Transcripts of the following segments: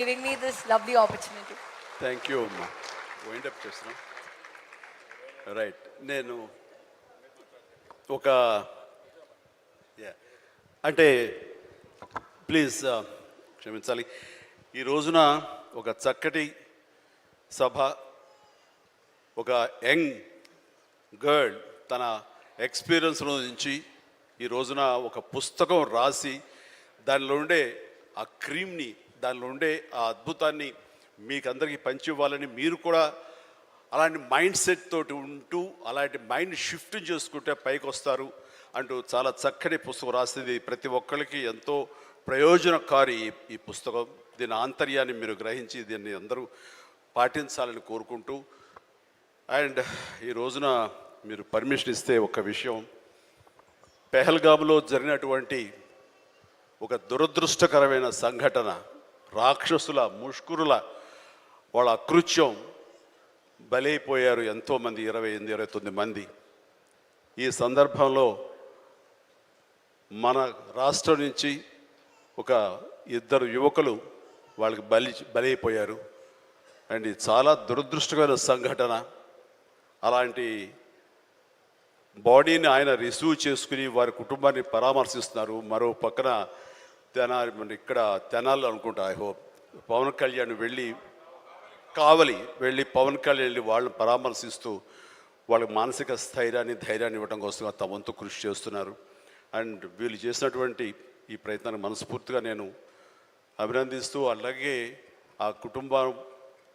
giving me this lovely opportunity. Thank you అమ్మా. Wind up చేస్తున్నాం. Right, నేను ఒక అంటే ప్లీజ్ క్షమించాలి. ఈ రోజున ఒక చక్కటి సభ, ఒక యంగ్ గర్ల్ తన ఎక్స్పీరియన్స్ నుంచి ఈ రోజున ఒక పుస్తకం రాసి దానిలో ఉండే ఆ క్రీమ్ని, దానిలో ఉండే ఆ అద్భుతాన్ని మీకు అందరికీ పంచి ఇవ్వాలని, మీరు కూడా అలాంటి మైండ్ సెట్ తోటి ఉంటూ అలాంటి మైండ్ షిఫ్ట్ చేసుకుంటే పైకి వస్తారు అంటూ చాలా చక్కటి పుస్తకం రాసింది. ప్రతి ఒక్కరికి ఎంతో ప్రయోజనకారి ఈ పుస్తకం. దీని ఆంతర్యాన్ని మీరు గ్రహించి దీన్ని అందరూ పాటించాలని కోరుకుంటూ, అండ్ ఈ రోజున మీరు పర్మిషన్ ఇస్తే ఒక విషయం, పెహల్గామ్లో జరిగినటువంటి ఒక దురదృష్టకరమైన సంఘటన, రాక్షసుల ముష్కరుల వాళ్ళ అకృత్యం, బలైపోయారు ఎంతోమంది, 28-29 మంది. ఈ సందర్భంలో మన రాష్ట్రం నుంచి ఒక 2 యువకులు వాళ్ళకి బలైపోయారు. అండ్ ఇది చాలా దురదృష్టకరమైన సంఘటన. అలాంటి బాడీని ఆయన రిసీవ్ చేసుకుని వారి కుటుంబాన్ని పరామర్శిస్తున్నారు. మరో పక్కన ఇక్కడ తెనాలి అనుకుంటా, ఐ హోప్ పవన్ కళ్యాణ్ కావలి వెళ్ళి పవన్ కళ్యాణ్ వెళ్ళి వాళ్ళని పరామర్శిస్తూ వాళ్ళకి మానసిక స్థైర్యాన్ని, ధైర్యాన్ని ఇవ్వడం కోసం తమ వంతు కృషి చేస్తున్నారు. అండ్ వీళ్ళు చేసినటువంటి ఈ ప్రయత్నాన్ని మనస్ఫూర్తిగా నేను అభినందిస్తూ, అలాగే ఆ కుటుంబం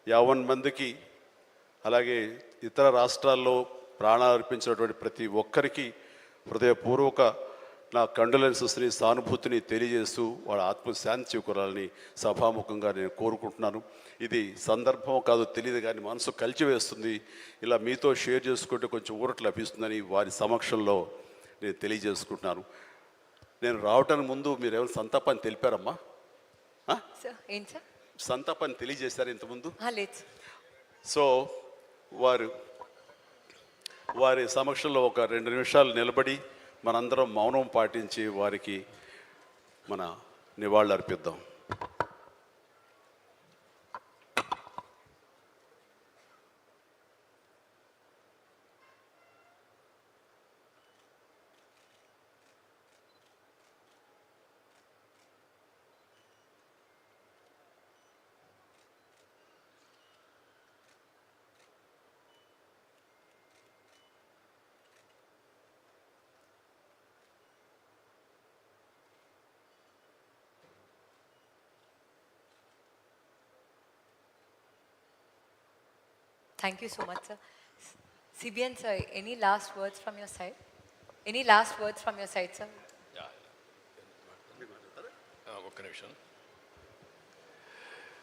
50 మందికి, అలాగే ఇతర రాష్ట్రాల్లో ప్రాణాలు అర్పించినటువంటి ప్రతి ఒక్కరికి హృదయపూర్వక నా కండోలెన్సెస్ని, సానుభూతిని తెలియజేస్తూ వాళ్ళ ఆత్మశాంతి చేకూరాలని సభాముఖంగా నేను కోరుకుంటున్నాను. ఇది సందర్భం కాదు తెలియదు, కానీ మనసు కలిచివేస్తుంది. ఇలా మీతో షేర్ చేసుకుంటే కొంచెం ఊరట లభిస్తుందని వారి సమక్షంలో నేను తెలియజేసుకుంటున్నాను. నేను రావటానికి ముందు మీరు ఏమైనా సంతాపాన్ని తెలిపారమ్మా? సంతాపాన్ని తెలియజేశారు ఇంతకుముందు? సో వారి సమక్షంలో ఒక 2 నిమిషాలు నిలబడి మనందరం మౌనం పాటించి వారికి మన నివాళులు అర్పిద్దాం. Thank you so much, sir. CBN, sir, any last words from your side? Any last words from your side, sir? ఒక్క నిమిషం.